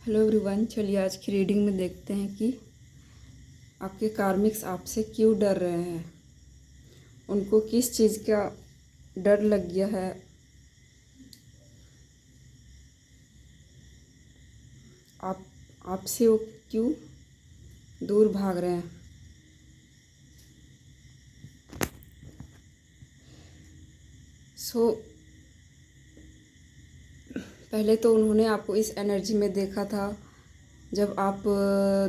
Hello everyone, चलिए आज की रीडिंग में देखते हैं कि आपके कार्मिक्स आपसे क्यों डर रहे हैं। उनको किस चीज़ का डर लग गया है। आप आपसे वो क्यों दूर भाग रहे हैं। सो पहले तो उन्होंने आपको इस एनर्जी में देखा था जब आप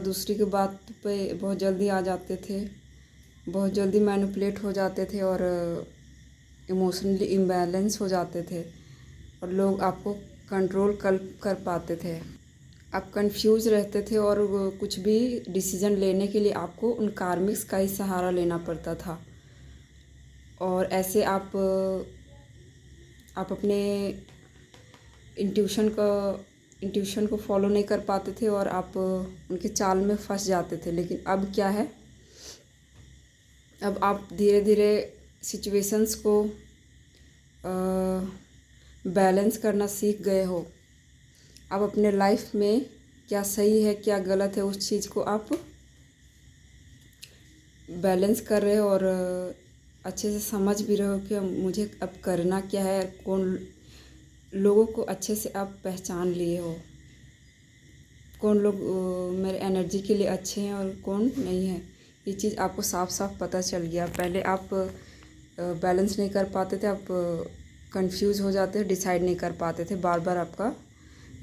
दूसरी की बात पे बहुत जल्दी आ जाते थे, बहुत जल्दी मैनिपुलेट हो जाते थे और इमोशनली इम्बैलेंस हो जाते थे और लोग आपको कंट्रोल कर पाते थे। आप कंफ्यूज रहते थे और कुछ भी डिसीज़न लेने के लिए आपको उन कार्मिक्स का ही सहारा लेना पड़ता था। और ऐसे आप अपने इंट्यूशन को फॉलो नहीं कर पाते थे और आप उनके चाल में फंस जाते थे। लेकिन अब क्या है, अब आप धीरे धीरे सिचुएशंस को बैलेंस करना सीख गए हो। अब अपने लाइफ में क्या सही है क्या गलत है उस चीज़ को आप बैलेंस कर रहे हो और अच्छे से समझ भी रहे हो कि मुझे अब करना क्या है। कौन लोगों को अच्छे से आप पहचान लिए हो, कौन लोग मेरे एनर्जी के लिए अच्छे हैं और कौन नहीं है। ये चीज़ आपको साफ साफ पता चल गया। पहले आप बैलेंस नहीं कर पाते थे, आप कंफ्यूज हो जाते थे, डिसाइड नहीं कर पाते थे, बार बार आपका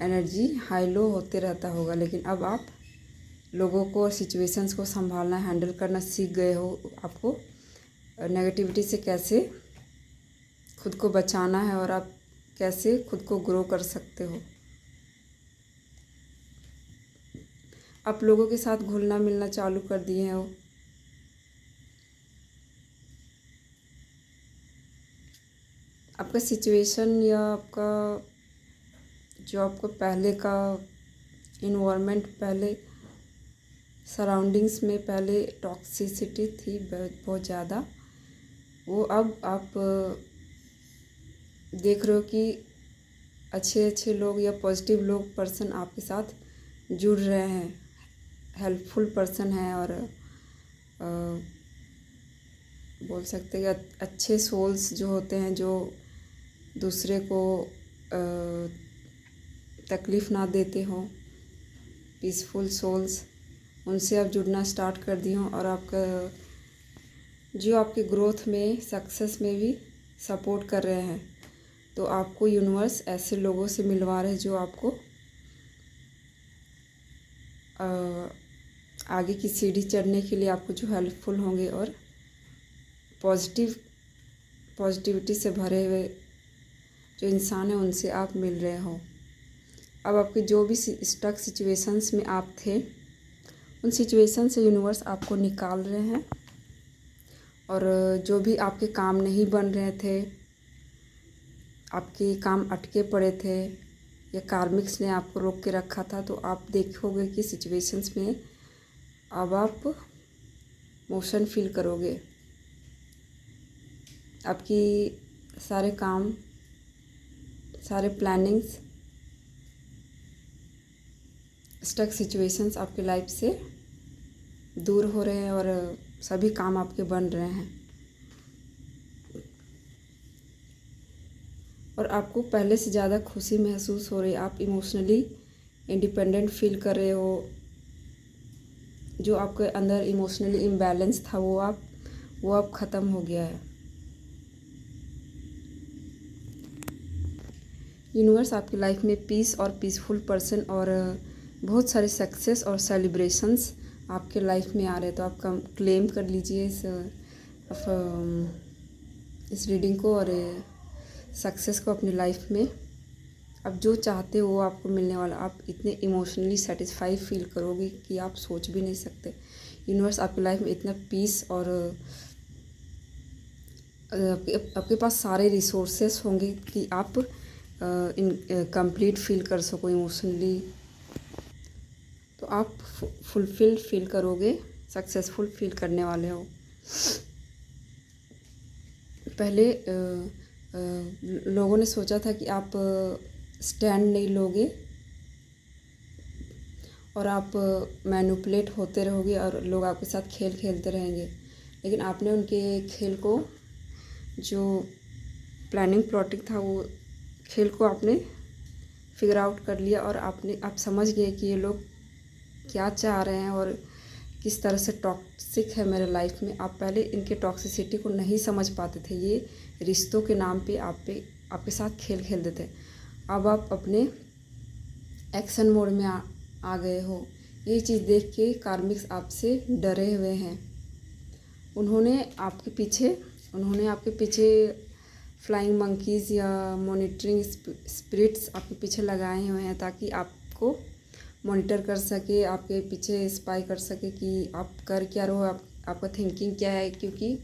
एनर्जी हाई लो होते रहता होगा। लेकिन अब आप लोगों को और सिचुएशंस को संभालना, हैंडल करना सीख गए हो। आपको नेगेटिविटी से कैसे खुद को बचाना है और आप कैसे खुद को ग्रो कर सकते हो। आप लोगों के साथ घुलना मिलना चालू कर दिए हो। आपका सिचुएशन या आपका जो आपको पहले का इन्वायरमेंट, पहले सराउंडिंग्स में पहले टॉक्सिसिटी थी बहुत ज़्यादा, वो अब आप देख रहे हो कि अच्छे अच्छे लोग या पॉजिटिव लोग पर्सन आपके साथ जुड़ रहे हैं, हेल्पफुल पर्सन हैं और बोल सकते हैं कि अच्छे सोल्स जो होते हैं, जो दूसरे को तकलीफ़ ना देते हों, पीसफुल सोल्स, उनसे आप जुड़ना स्टार्ट कर दिए हों और आपका जो आपके ग्रोथ में, सक्सेस में भी सपोर्ट कर रहे हैं। तो आपको यूनिवर्स ऐसे लोगों से मिलवा रहे हैं जो आपको आगे की सीढ़ी चढ़ने के लिए आपको जो हेल्पफुल होंगे और पॉजिटिविटी से भरे हुए जो इंसान हैं उनसे आप मिल रहे हो। अब आपके जो भी स्टक सिचुएशंस में आप थे, उन सिचुएशन से यूनिवर्स आपको निकाल रहे हैं और जो भी आपके काम नहीं बन रहे थे, आपके काम अटके पड़े थे या कार्मिक्स ने आपको रोक के रखा था, तो आप देखोगे कि सिचुएशंस में अब आप मोशन फील करोगे। आपकी सारे काम, सारे प्लानिंग्स, स्टक सिचुएशंस आपके लाइफ से दूर हो रहे हैं और सभी काम आपके बन रहे हैं। और आपको पहले से ज़्यादा खुशी महसूस हो रही है। आप इमोशनली इंडिपेंडेंट फील कर रहे हो। जो आपके अंदर इमोशनली इम्बैलेंस था वो अब ख़त्म हो गया है। यूनिवर्स आपकी लाइफ में पीस और पीसफुल पर्सन और बहुत सारे सक्सेस और सेलिब्रेशंस आपके लाइफ में आ रहे हैं। तो आप क्लेम कर लीजिए इस रीडिंग को और सक्सेस को अपनी लाइफ में। आप जो चाहते हो वो आपको मिलने वाला। आप इतने इमोशनली सेटिस्फाई फील करोगे कि आप सोच भी नहीं सकते। यूनिवर्स आपकी लाइफ में इतना पीस और आपके पास सारे रिसोर्सेस होंगे कि आप कंप्लीट फील कर सको इमोशनली। तो आप फुलफिल फील करोगे, सक्सेसफुल फील करने वाले हो। पहले लोगों ने सोचा था कि आप स्टैंड नहीं लोगे, और आप मैनिपुलेट होते रहोगे और लोग आपके साथ खेल खेलते रहेंगे। लेकिन आपने उनके खेल को, जो प्लानिंग प्लॉटिंग था, वो खेल को आपने फिगर आउट कर लिया और आप समझ गए कि ये लोग क्या चाह रहे हैं और किस तरह से टॉक्सिक है मेरे लाइफ में। आप पहले इनके टॉक्सिसिटी को नहीं समझ पाते थे, ये रिश्तों के नाम पे आपके साथ खेल खेलते थे। अब आप अपने एक्शन मोड में आ गए हो। ये चीज़ देख के कार्मिक्स आपसे डरे हुए हैं। उन्होंने आपके पीछे फ्लाइंग मंकीज़ या मॉनिटरिंग स्पिरिट्स आपके पीछे लगाए हुए हैं, ताकि आपको मॉनिटर कर सके, आपके पीछे स्पाई कर सके कि आप कर क्या रहे हो, आपका थिंकिंग क्या है। क्योंकि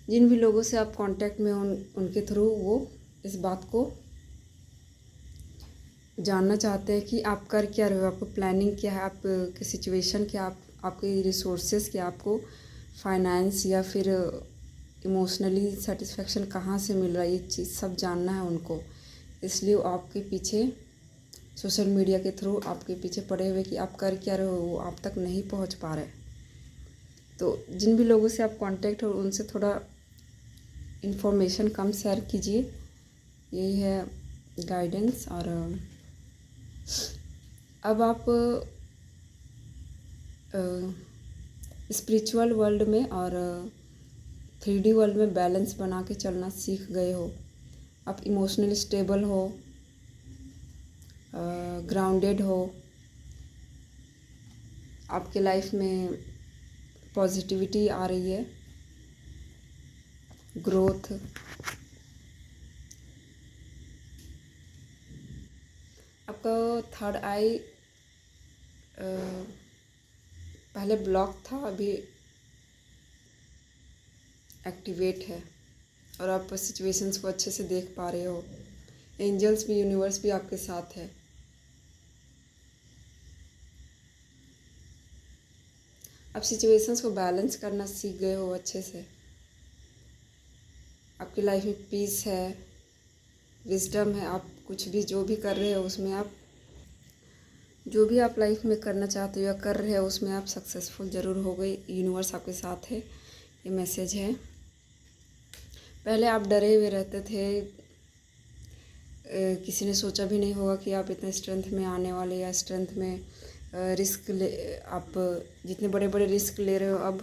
जिन भी लोगों से आप कांटेक्ट में उनके थ्रू वो इस बात को जानना चाहते हैं कि आप कर क्या रहे हो, आपको प्लानिंग क्या है, आपकी सिचुएशन क्या, आपके रिसोर्सेज क्या, आपको फाइनेंस या फिर इमोशनली सेटिस्फेक्शन कहाँ से मिल रहा है, ये चीज़ सब जानना है उनको। इसलिए वो आपके पीछे सोशल मीडिया के थ्रू आपके पीछे पड़े हुए कि आप कर क्या रहे हो, वो आप तक नहीं पहुंच पा रहे। तो जिन भी लोगों से आप कांटेक्ट हो उनसे थोड़ा इन्फॉर्मेशन कम शेयर कीजिए। यही है गाइडेंस। और अब आप स्पिरिचुअल वर्ल्ड में और 3D वर्ल्ड में बैलेंस बना के चलना सीख गए हो। आप इमोशनली स्टेबल हो, ग्राउंडेड हो, आपके लाइफ में पॉजिटिविटी आ रही है, ग्रोथ। आपका थर्ड आई पहले ब्लॉक था, अभी एक्टिवेट है और आप सिचुएशंस को अच्छे से देख पा रहे हो। एंजल्स भी, यूनिवर्स भी आपके साथ है। आप सिचुएशंस को बैलेंस करना सीख गए हो अच्छे से। आपकी लाइफ में पीस है, विजडम है। आप कुछ भी जो भी कर रहे हो उसमें आप जो भी आप लाइफ में करना चाहते हो या कर रहे हो उसमें आप सक्सेसफुल ज़रूर हो गए। यूनिवर्स आपके साथ है, ये मैसेज है। पहले आप डरे हुए रहते थे, किसी ने सोचा भी नहीं होगा कि आप इतने स्ट्रेंथ में आने वाले, या स्ट्रेंथ में रिस्क ले, आप जितने बड़े बड़े रिस्क ले रहे हो अब,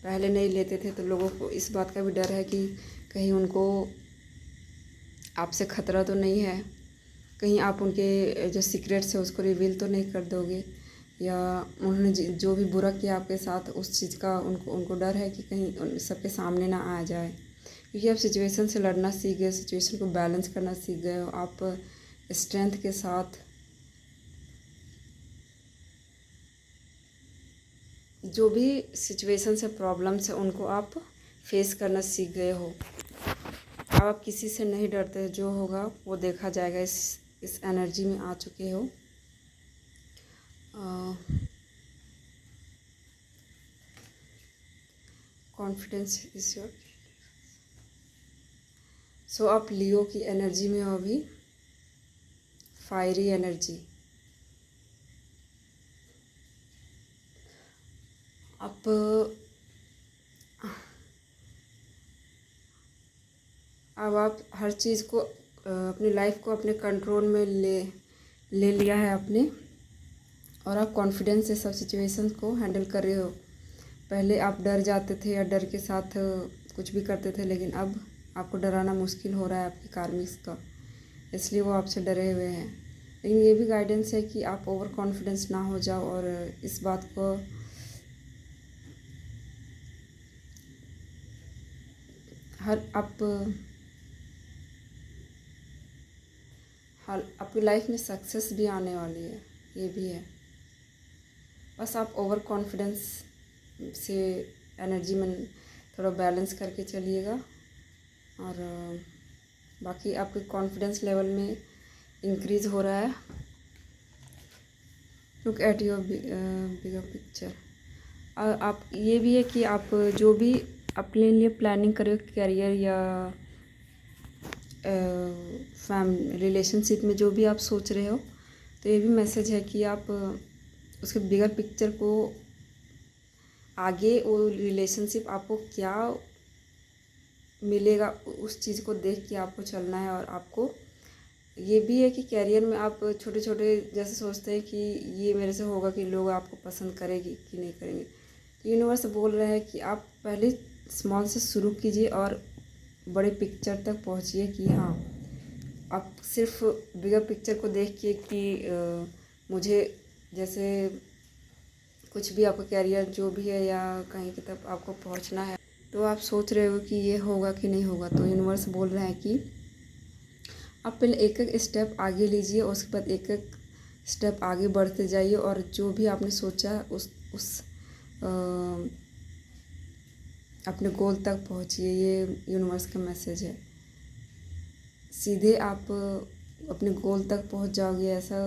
पहले नहीं लेते थे। तो लोगों को इस बात का भी डर है कि कहीं उनको आपसे ख़तरा तो नहीं है, कहीं आप उनके जो सीक्रेट्स है उसको रिवील तो नहीं कर दोगे, या उन्होंने जो भी बुरा किया आपके साथ उस चीज़ का उनको डर है कि कहीं सबके सामने ना आ जाए। क्योंकि आप सिचुएशन से लड़ना सीख गए, सिचुएशन को बैलेंस करना सीख गए हो। आप स्ट्रेंथ के साथ जो भी सिचुएशन से प्रॉब्लम्स है उनको आप फेस करना सीख गए हो। अब आप किसी से नहीं डरते, जो होगा वो देखा जाएगा। इस एनर्जी में आ चुके हो। Confidence is your. सो आप लियो की एनर्जी में हो अभी, फायरी एनर्जी। अब आप हर चीज़ को अपनी लाइफ को अपने कंट्रोल में ले लिया है आपने, और आप कॉन्फिडेंस से सब सिचुएशंस को हैंडल कर रहे हो। पहले आप डर जाते थे या डर के साथ कुछ भी करते थे, लेकिन अब आपको डराना मुश्किल हो रहा है आपके कार्मिक्स का, इसलिए वो आपसे डरे हुए हैं। लेकिन ये भी गाइडेंस है कि आप ओवर कॉन्फिडेंस ना हो जाओ, और इस बात को आपकी लाइफ में सक्सेस भी आने वाली है, ये भी है। बस आप ओवर कॉन्फिडेंस से एनर्जी में थोड़ा बैलेंस करके चलिएगा, और बाकी आपके कॉन्फिडेंस लेवल में इंक्रीज़ हो रहा है। Look at your bigger picture. आप ये भी है कि आप जो भी अपने लिए प्लानिंग करें, करियर या रिलेशनशिप में जो भी आप सोच रहे हो, तो ये भी मैसेज है कि आप उसके बिगर पिक्चर को आगे, वो रिलेशनशिप आपको क्या मिलेगा उस चीज़ को देख के आपको चलना है। और आपको ये भी है कि कैरियर में आप छोटे छोटे जैसे सोचते हैं कि ये मेरे से होगा कि लोग आपको पसंद करेंगे कि नहीं करेंगे, तो यूनिवर्स बोल रहा है कि आप पहले स्मॉल से शुरू कीजिए और बड़े पिक्चर तक पहुंचिए। कि हाँ, आप सिर्फ बिगर पिक्चर को देख के कि मुझे जैसे कुछ भी आपका कैरियर जो भी है या कहीं की तरफ आपको पहुंचना है, तो आप सोच रहे हो कि ये होगा कि नहीं होगा, तो यूनिवर्स बोल रहा है कि आप पहले एक एक स्टेप आगे लीजिए और उसके बाद एक एक स्टेप आगे बढ़ते जाइए और जो भी आपने सोचा उस अपने गोल तक पहुंचिए। ये यूनिवर्स का मैसेज है। सीधे आप अपने गोल तक पहुंच जाओगे ऐसा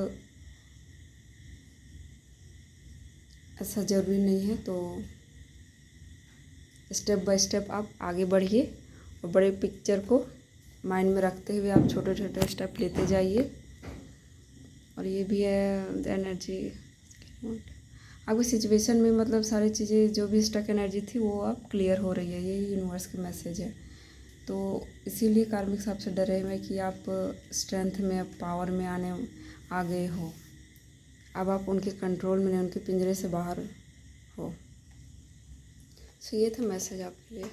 ऐसा ज़रूरी नहीं है। तो स्टेप बाय स्टेप आप आगे बढ़िए और बड़े पिक्चर को माइंड में रखते हुए आप छोटे छोटे स्टेप लेते जाइए। और ये भी है द एनर्जी, आपकी सिचुएशन में मतलब सारी चीज़ें जो भी स्टक एनर्जी थी वो अब क्लियर हो रही है। ये यूनिवर्स का मैसेज है। तो इसीलिए कार्मिक साहब से डरे हुए कि आप स्ट्रेंथ में, पावर में आ गए हो। अब आप उनके कंट्रोल में नहीं, उनके पिंजरे से बाहर हो। सो ये था मैसेज आपके लिए।